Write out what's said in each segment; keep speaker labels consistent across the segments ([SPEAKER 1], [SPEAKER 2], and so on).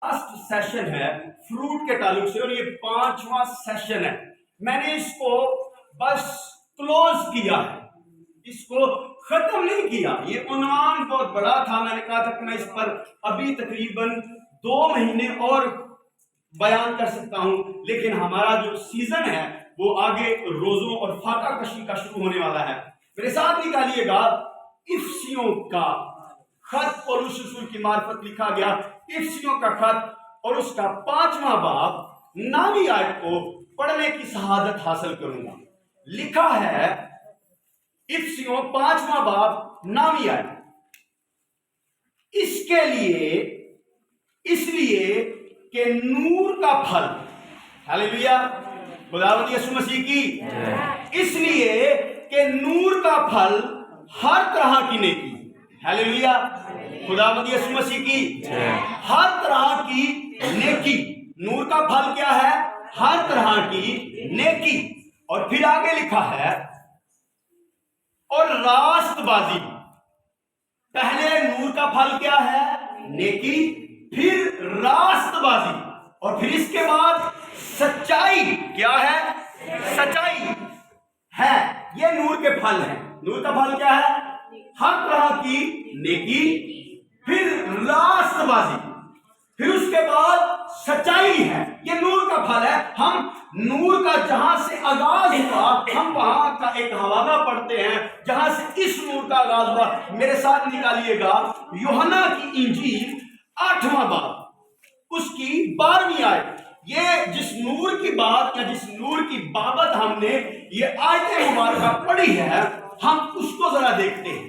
[SPEAKER 1] Last session ہے fruit کے تعلق سے اور یہ 5واں سیشن ہے. میں نے اس کو بس کلوز کیا ہے, اس کو ختم نہیں کیا. یہ عنوان بہت بڑا تھا, میں نے کہا تھا کہ میں اس پر ابھی تقریباً 2 مہینے اور بیان کر سکتا ہوں, لیکن ہمارا جو سیزن ہے وہ آگے روزوں اور فاتح کشی کا شروع ہونے والا ہے. میرے ساتھ نکالیے گا افسیوں کا خط اور اس رسول کی معرفت لکھا گیا افسیوں کا خط اور اس کا 5واں باب 9ویں آیت کو پڑھنے کی سعادت حاصل کروں گا. لکھا ہے افسیوں 5واں باب 9ویں آیت, اس لیے کہ نور کا پھل, ہاللیلویا, خداوند یسوع مسیح کی, اس لیے کہ نور کا پھل ہر طرح کی نیکی, ہاللیلویا, خداوند یسوع مسیح کی, ہر طرح کی نیکی. نور کا پھل کیا ہے؟ ہر طرح کی نیکی. اور پھر آگے لکھا ہے اور راست بازی. پہلے نور کا پھل کیا ہے؟ نیکی, پھر راست بازی, اور پھر اس کے بعد سچائی. کیا ہے؟ سچائی ہے. یہ نور کے پھل ہیں. نور کا پھل کیا ہے؟ ہر طرح کی نیکی, پھر راست بازی, پھر اس کے بعد سچائی ہے. یہ نور کا پھل ہے. ہم نور کا جہاں سے آغاز ہوا ہم وہاں کا ایک حوالہ پڑھتے ہیں جہاں سے اس نور کا آغاز ہوا. میرے ساتھ نکالیے گا یوحنا کی انجیل 8واں باب اس کی 12ویں آیت. یہ جس نور کی بات یا جس نور کی بابت ہم نے یہ آیت مبارکہ پڑھی ہے, ہم اس کو ذرا دیکھتے ہیں.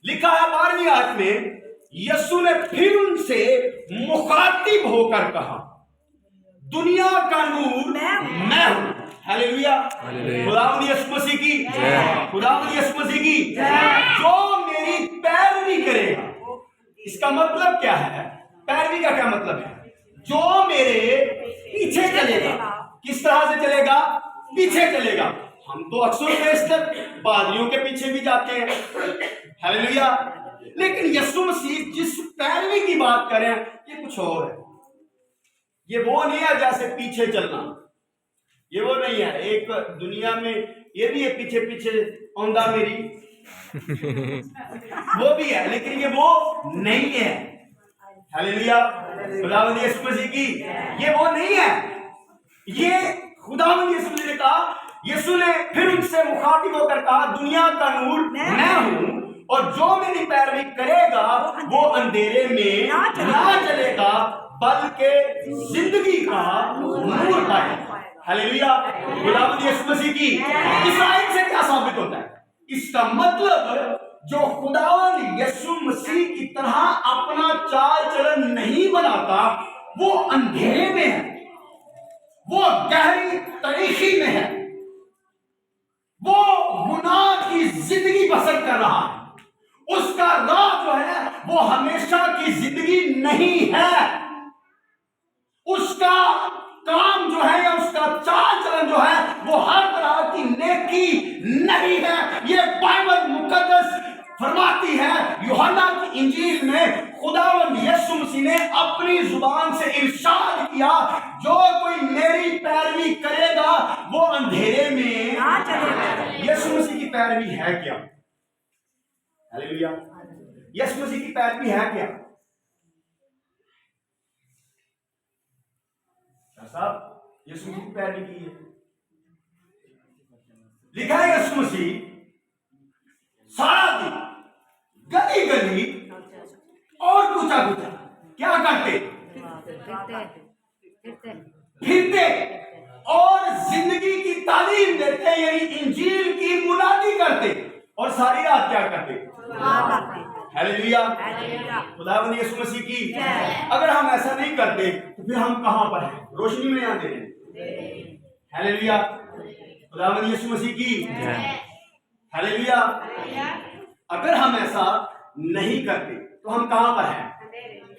[SPEAKER 1] لکھا ہے 12ویں آیت میں, یسوع نے پھر ان سے مخاطب ہو کر کہا, دنیا کا نور میں ہوں. ہاللیلویا, خداوند یسوع مسیح کی, خداوند یسوع مسیح کی. جو میری پیروی کرے گا. اس کا مطلب کیا ہے؟ پیروی کا کیا مطلب ہے؟ جو میرے پیچھے چلے گا. کس طرح سے چلے گا؟ پیچھے چلے گا. ہم تو اکثر بیشتر پادریوں کے پیچھے بھی جاتے ہیں, ہاللیلویا, لیکن یسوع مسیح جس پیروی کی بات کریں یہ کچھ اور ہے. یہ وہ نہیں ہے جیسے پیچھے چلنا, یہ وہ نہیں ہے. ایک دنیا میں یہ بھی ہے پیچھے پیچھے اوندا میری, وہ بھی ہے, لیکن یہ وہ نہیں ہے. ہاللیلویا, خداوند یسوع مسیح کی, یہ وہ نہیں ہے. یہ خداوند یسوع مسیح نے کہا, یسوع نے پھر ان سے مخاطب ہو کر کہا, دنیا کا نور میں ہوں, اور جو میری پیروی کرے گا وہ اندھیرے میں نہ چلے گا بلکہ زندگی کا نور پائے. ہاللیلویا, خداوند یسوع مسیح کی. اس آیت سے کیا ثابت ہوتا ہے؟ اس کا مطلب جو خداوند یسوع مسیح کی طرح اپنا چال چلن نہیں بناتا وہ اندھیرے میں ہے, وہ گہری تاریکی میں ہے, وہ گناہ کی زندگی بسر کر رہا ہے. اس کا راہ جو ہے وہ ہمیشہ کی زندگی نہیں ہے. اس کا کام جو ہے یا اس کا چال چلن جو ہے وہ ہر طرح کی نیکی نہیں ہے. یہ بائبل مقدس فرماتی ہے, یوحنا کی انجیل میں خداوند یسوع مسیح نے اپنی زبان سے ارشاد کیا, جو کوئی میری پیروی کرے گا وہ اندھیرے میں نہ چلے گا. یسوع مسیح کی پیروی ہے کیا؟ ہاللیلویا, یسوع مسیح کی پیروی ہے کیا؟ صاحب یسوع مسیح کی پیروی کی ہے. لکھا ہے یسوع مسیح سارا دن گلی گلی اور کوچا کوچا کیا کرتے؟ پھرتے اور زندگی کی تعلیم دیتے, یعنی انجیل کی منادی کرتے, اور ساری رات کیا کرتے؟ ہاللیلویا, خداوند یسوع مسیح کی. اگر ہم ایسا نہیں کرتے تو پھر ہم کہاں پر ہیں؟ روشنی میں آتے ہیں. ہاللیلویا, خداوند یسوع مسیح کی. ہاللیلویا, اگر ہم ایسا نہیں کرتے تو ہم کہاں پر ہیں؟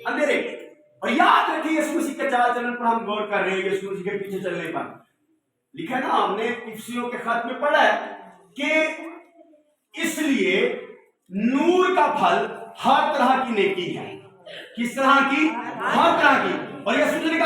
[SPEAKER 1] اندھیرے. اور یاد رکھیے یسوع مسیح کے چال چلن پر ہم غور کر رہے ہیں, یسوع مسیح کے پیچھے چلنے پر. لکھا ہے نا, ہم نے افسیوں کے خط میں پڑھا ہے کہ اس لیے نور کا پھل ہر طرح کی نیکی ہے. کس طرح کی؟ ہر طرح کی. اور یہ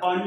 [SPEAKER 1] 5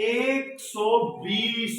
[SPEAKER 1] 120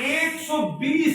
[SPEAKER 1] 120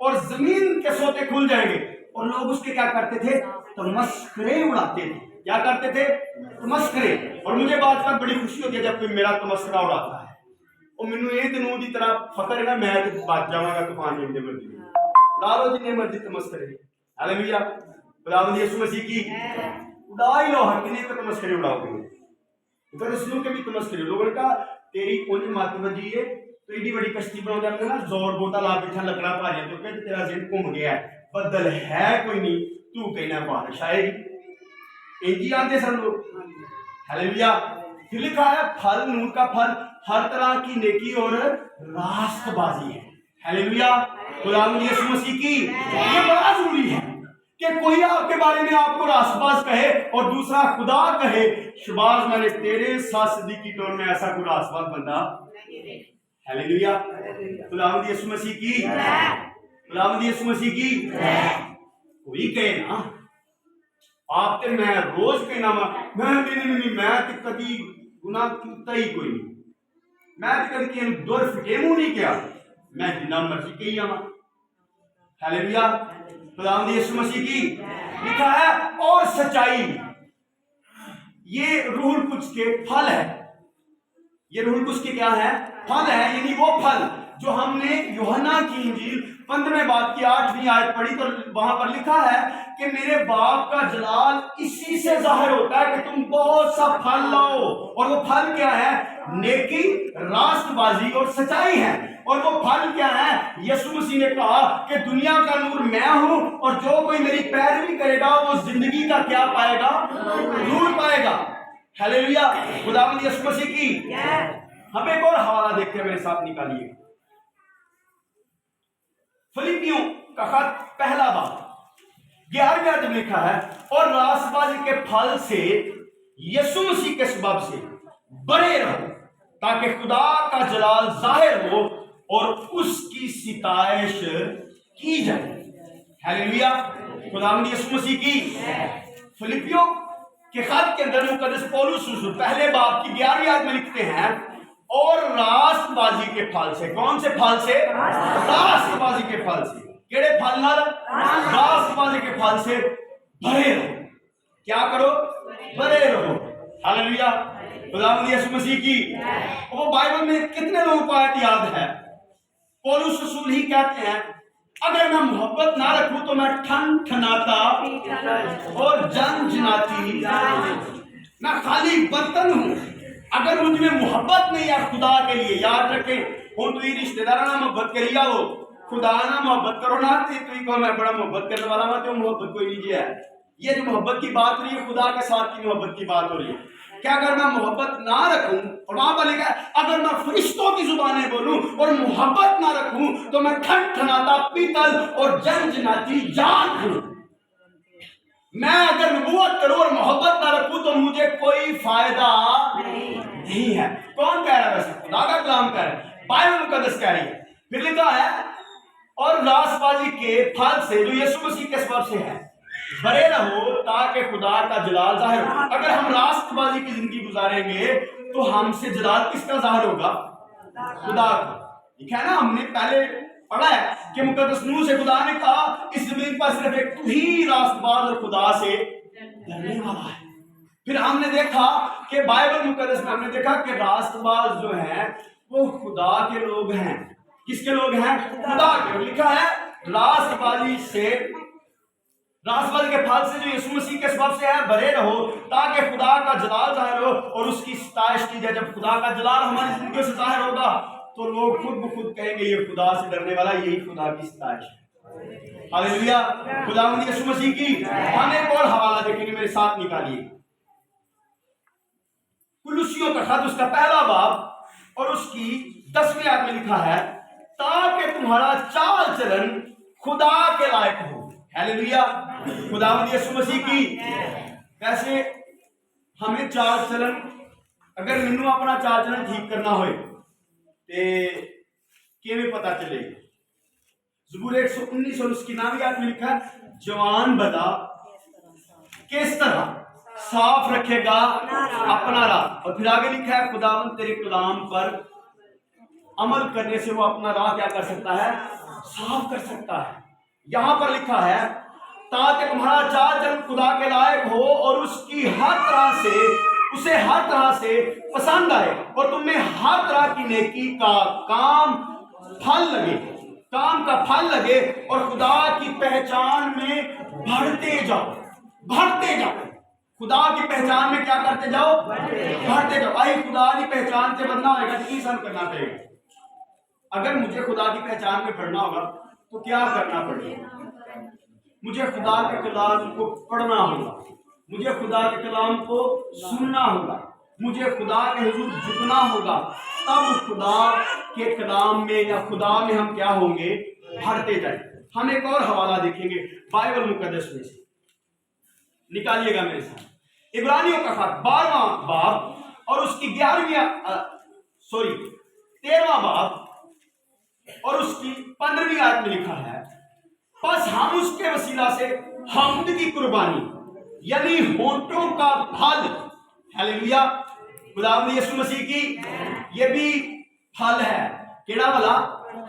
[SPEAKER 1] اور زمین کے سوتے کھل جائیں گے. اور لوگ اس کے کیا کرتے تھے؟ تمسخرے اڑاتے تھے. کیا کرتے تھے؟ تمسخرے. اور مجھے بات کا بڑی خوشی ہوتی ہے جب کوئی میرا تمسخرہ اڑاتا ہے. اور مینوں یہ دنوں دی طرح فخر ہے نا میں بچ جاواں گا طوفان جتنے مرضی اڑا لو جتنے مرضی تمسخرے. ہاللویا. خداوند یسوع مسیح کی اڑا ہی لو. ہر کنے پہ تمسخرے اڑاؤ گے. تو رسولوں کے بھی تمسخرے. لوگوں نے کہا تیری کون مت وجی ہے تو ایڈی بڑی کشتی بنا دیا نا زور بوتا لا بیٹھا لکڑا پا جائے تو کہتے تیرا ذہن گھوم گیا ہے بدل ہے کوئی نہیں تو کہنا بارش آئے گی. انجی آتے سن لوگ. ہاللویا. پھر لکھا ہے پھل نور کا پھل ہر طرح کی نیکی اور راست بازی ہے. ہاللویا. خداوند یسوع مسیح کی یہ بڑا ضروری ہے کہ کوئی آپ کے بارے میں آپ کو راست باز کہے اور دوسرا خدا کہے شباز میں نے تیرے ساتھ صدیقی دور میں ایسا کوئی راست باز بندہ. ہاللویا. خداوند یسوع مسیح کی خداوند یسوع مسیح کی کوئی کہے نا آپ تے میں روز کہنا میں تے کدی گناہ کیتا ہی کوئی نہیں. میں تے کدی کہیں دور فٹے منہ نہیں کیا. میں جنہ مرضی کہی آواں. ہاللویا. خداوند یسوع مسیح کی لکھا ہے اور سچائی یہ روح القدس کے پھل ہے. یہ روح القدس کے کیا ہے؟ پھل ہے. یعنی وہ پھل جو ہم نے یوحنا کی انجیل 15 باب کی 8ویں آیت پڑھی تو وہاں پر لکھا ہے کہ میرے باپ کا جلال اسی سے ظاہر ہوتا ہے کہ تم بہت سا پھل لاؤ. اور وہ پھل کیا ہے؟ نیکی راست بازی اور سچائی ہے. اور وہ پھل کیا ہے؟ یسوع مسیح نے کہا کہ دنیا کا نور میں ہوں اور جو کوئی میری پیروی کرے گا وہ زندگی کا کیا پائے گا؟ نور پائے گا. ہاللویا. خداوند یسوع مسیح کی. ہم ایک اور حوالہ دیکھتے ہیں میرے ساتھ نکالیے. فلیپیوں کا خط پہلا باب 11ویں آیت میں لکھا ہے اور راست بازی کے پھل سے یسوع مسیح کے سبب سے بڑے رہو تاکہ خدا کا جلال ظاہر ہو اور اس کی ستائش کی جائے. ہاللویا. خداوند یسوع مسیح کی. فلیپیوں کے خط کے اندر مقدس پولس رسول پہلے باب کی 11ویں آیت میں لکھتے ہیں اور راست بازی کے پھل سے. کون سے پھل سے؟ راست بازی کے پھل سے. کیڑے پھل نال؟ راست بازی کے پھل سے بھرے رہو. کیا کرو؟ بھرے رہو. ہاللویا. خداوند یسوع مسیح کی. وہ بائبل میں کتنے لوگوں کو آیت یاد ہے؟ پولس رسول ہی کہتے ہیں اگر میں محبت نہ رکھوں تو میں ٹھن ٹھناتا اور جن جناتی میں خالی برتن ہوں. اگر مجھ میں محبت نہیں ہے خدا کے لیے. یاد رکھیں ہوں تو یہ رشتہ دار نہ محبت کری آؤ خدا نہ محبت کرو نہ تو میں بڑا محبت کرنے والا ہوں. تو محبت کوئی نہیں ہے. یہ جو محبت کی بات ہو رہی ہے خدا کے ساتھ کی محبت کی بات ہو رہی ہے کہ اگر میں محبت نہ رکھوں اور وہاں پر لکھا ہے اگر میں فرشتوں کی زبانیں بولوں اور محبت نہ رکھوں تو میں ٹھن ٹھناتا پیتل اور جن جناتی جان ہوں. میں اگر نبوت کروں اور محبت نہ رکھوں تو مجھے کوئی فائدہ نہیں ہے. کون کہہ رہا ہے؟ ویسے خدا کا کلام کہہ رہا ہے. بائبل مقدس کہہ رہی ہے. پھر لکھا ہے اور راست بازی کے پھل سے جو یسوع مسیح کے سبب سے ہے بھرے رہو تاکہ خدا کا جلال ظاہر ہو. اگر ہم راست بازی کی زندگی گزاریں گے تو ہم سے جلال کس کا ظاہر ہوگا؟ خدا کا. لکھا ہے نا ہم نے پہلے پڑھا ہے کہ مقدس نوح سے خدا نے کہا اس زمین پر صرف ایک تو ہی راست باز اور خدا سے ڈرنے والا ہے. پھر ہم نے دیکھا کہ بائبل مقدس میں ہم نے دیکھا کہ راست باز جو ہیں وہ خدا کے لوگ ہیں. کس کے لوگ ہیں؟ خدا کے. لکھا ہے راست بازی کے پھل سے جو یسوع مسیح کے سبب سے ہے بھرے رہو تاکہ خدا کا جلال ظاہر ہو اور اس کی ستائش کی جائے. جب خدا کا جلال ہماری زندگیوں سے ظاہر ہوگا تو لوگ خود بخود کہیں گے یہ خدا سے ڈرنے والا یہی خدا کی ستائش ہے. ہاللویا. خداوند یسوع مسیح کی. ہم ایک اور حوالہ دیکھیں گے میرے ساتھ نکالیے. کولوسیوں کا خط اس کا پہلا باب اور اس کی 10ویں آیت میں لکھا ہے تاکہ تمہارا چال چلن خدا کے لائق ہو. ہاللویا. خداوند یسوع مسیح کی. ویسے ہمیں چال چلن اگر مینوں اپنا چال چلن ٹھیک کرنا ہوئے تے کیویں پتہ چلے گا؟ زبور 119 اور اس کی 9ویں آیت میں لکھا ہے جوان بندہ کس طرح صاف رکھے گا اپنا راہ. اور پھر آگے لکھا ہے خداوند تیرے کلام پر عمل کرنے سے وہ اپنا راہ کیا کر سکتا ہے؟ صاف کر سکتا ہے. یہاں پر لکھا ہے تاکہ تمہارا چال چلن خدا کے لائق ہو اور اسے ہر طرح سے پسند آئے اور تم میں ہر طرح کی نیکی کا کام کا پھل لگے اور خدا کی پہچان میں بڑھتے جاؤ. خدا کی پہچان میں کیا کرتے جاؤ؟ بڑھتے جاؤ. آئی خدا کی پہچان سے بننا ہوگا تو سن کرنا پڑے گا. اگر مجھے خدا کی پہچان میں بڑھنا ہوگا تو کیا کرنا پڑے گا؟ مجھے خدا کے کلام کو پڑھنا ہوگا, مجھے خدا کے کلام کو سننا ہوگا, مجھے خدا کے حضور جھکنا ہوگا. تب خدا کے کلام میں یا خدا میں ہم کیا ہوں گے؟ بڑھتے جائیں. ہم ایک اور حوالہ دیکھیں گے بائبل مقدس میں سے, نکالیے گا میرے ساتھ. عبرانیوں کا خط 12واں باب اور اس کی 13واں باب اور اس کی 15ویں آیت میں لکھا ہے بس ہم اس کے وسیلہ سے حمد کی قربانی یعنی ہونٹوں کا پھل, ہیلیلویا, خداوند یسوع مسیح کی یہ بھی پھل ہے. کیڑا والا؟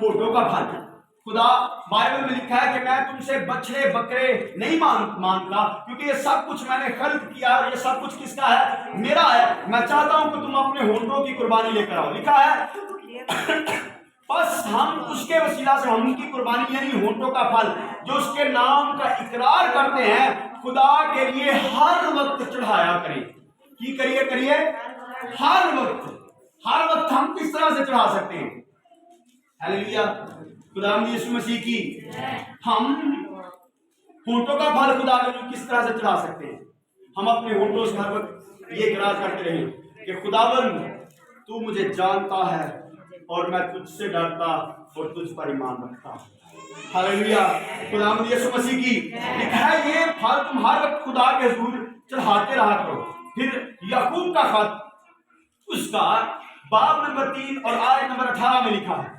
[SPEAKER 1] ہونٹوں کا پھل. خدا بائبل میں لکھا ہے کہ میں تم سے بچڑے بکرے نہیں مانگتا کیونکہ یہ سب کچھ میں نے خلق کیا اور یہ سب کچھ کس کا ہے؟ میرا ہے. میں چاہتا ہوں کہ تم اپنے ہونٹوں کی قربانی لے کر آؤ. لکھا ہے بس ہم اس کے وسیلہ سے ہم کی قربانی یعنی ہونٹوں کا پھل جو اس کے نام کا اقرار کرتے ہیں خدا کے لیے ہر وقت چڑھایا کریں. کی کریے ہر وقت ہم کس طرح سے چڑھا سکتے ہیں؟ ہیلیلویا, خداوند یسوع مسیح کی ہم ہونٹوں کا پھل خدا کے لیے کس طرح سے چڑھا سکتے ہیں؟ ہم اپنے ہونٹوں سے ہر وقت یہ اقرار کرتے رہیں کہ خداوند تو مجھے جانتا ہے اور میں تجھ سے ڈرتا اور تجھ پر ایمان رکھتا ہوں. ہیلیلویا, خداوند یسوع مسیح کی لکھا ہے یہ پھل تم ہر وقت خدا کے حضور چڑھاتے رہا کرو. پھر یعقوب کا خط اس کا باب نمبر 3 اور آیت نمبر 18 میں لکھا ہے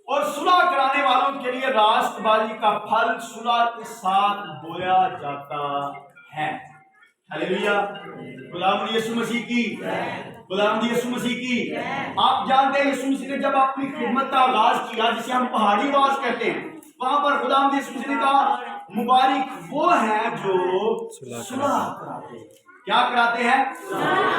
[SPEAKER 1] اور صلح کرانے والوں کے لیے راست بازی کا پھل صلح کے ساتھ بویا جاتا ہے. ہیلیلویا, خداوند یسوع مسیح کی آپ جانتے ہیں یسوع مسیح نے جب اپنی خدمت کا آغاز کیا جسے ہم پہاڑی آواز کہتے ہیں وہاں پر خداوند یسوع مسیح نے کہا مبارک وہ ہیں جو صلح کراتے ہیں. کیا کراتے ہیں؟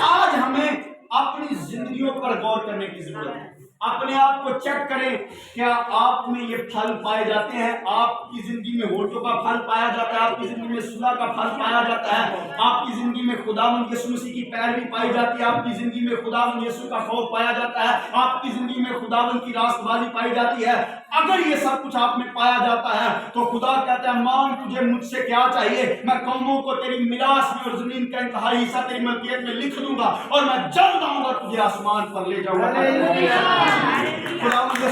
[SPEAKER 1] آج ہمیں اپنی زندگیوں پر غور کرنے کی ضرورت ہے. اپنے آپ کو چیک کریں کیا آپ میں یہ پھل پائے جاتے ہیں؟ آپ کی زندگی میں ہونٹوں کا پھل پایا جاتا ہے؟ آپ کی زندگی میں صلح کا پھل پایا جاتا ہے؟ آپ کی زندگی میں خداوند یسوع مسیح کی پیروی پائی جاتی ہے؟ آپ کی زندگی میں خداوند یسوع کا خوف پایا جاتا ہے؟ آپ کی زندگی میں خداوند کی راست بازی پائی جاتی ہے؟ اگر یہ سب کچھ آپ میں پایا جاتا ہے تو خدا کہتا ہے مانگ تجھے مجھ سے کیا چاہیے, میں قوموں کو تیری میراث میں اور زمین کا انتہائی حصہ تیری ملکیت میں لکھ دوں گا اور میں جلد آؤں گا تجھے آسمان پر لے جاؤں گا. خداوند